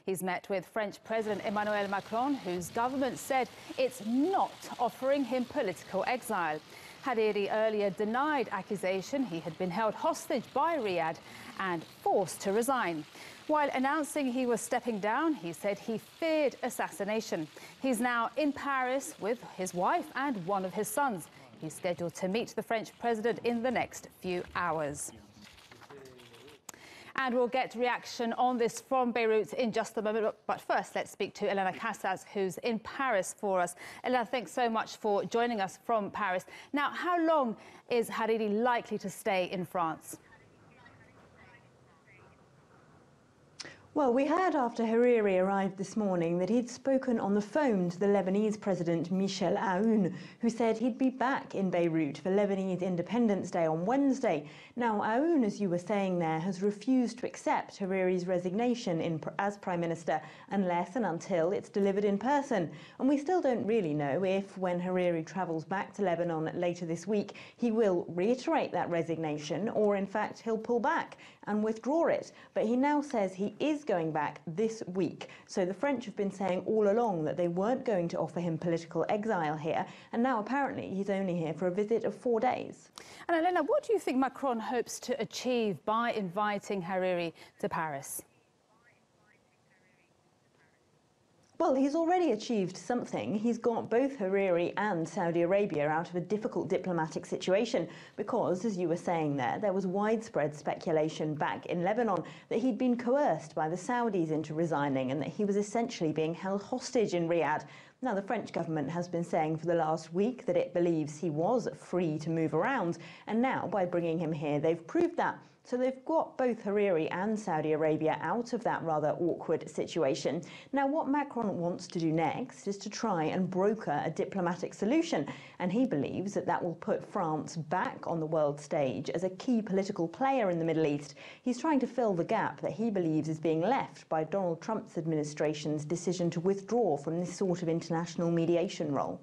He's met with French President Emmanuel Macron, whose government said it's not offering him political exile. Hariri earlier denied accusation he had been held hostage by Riyadh and forced to resign. While announcing he was stepping down, he said he feared assassination. He's now in Paris with his wife and one of his sons. He's scheduled to meet the French president in the next few hours. And we'll get reaction on this from Beirut in just a moment. But first, let's speak to Elena Casas, who's in Paris for us. Elena, thanks so much for joining us from Paris. Now, how long is Hariri likely to stay in France? Well, we heard after Hariri arrived this morning that he'd spoken on the phone to the Lebanese President Michel Aoun, who said he'd be back in Beirut for Lebanese Independence Day on Wednesday. Now, Aoun, as you were saying there, has refused to accept Hariri's resignation as Prime Minister unless and until it's delivered in person. And we still don't really know if, when Hariri travels back to Lebanon later this week, he will reiterate that resignation or, in fact, he'll pull back and withdraw it. But he now says he is going back this week. So the French have been saying all along that they weren't going to offer him political exile here, and now apparently he's only here for a visit of 4 days. And Elena, what do you think Macron hopes to achieve by inviting Hariri to Paris? Well, he's already achieved something. He's got both Hariri and Saudi Arabia out of a difficult diplomatic situation because, as you were saying there was widespread speculation back in Lebanon that he'd been coerced by the Saudis into resigning and that he was essentially being held hostage in Riyadh. Now, the French government has been saying for the last week that it believes he was free to move around, and now, by bringing him here, they've proved that. So they've got both Hariri and Saudi Arabia out of that rather awkward situation. Now, what Macron wants to do next is to try and broker a diplomatic solution, and he believes that that will put France back on the world stage as a key political player in the Middle East. He's trying to fill the gap that he believes is being left by Donald Trump's administration's decision to withdraw from this sort of international mediation role.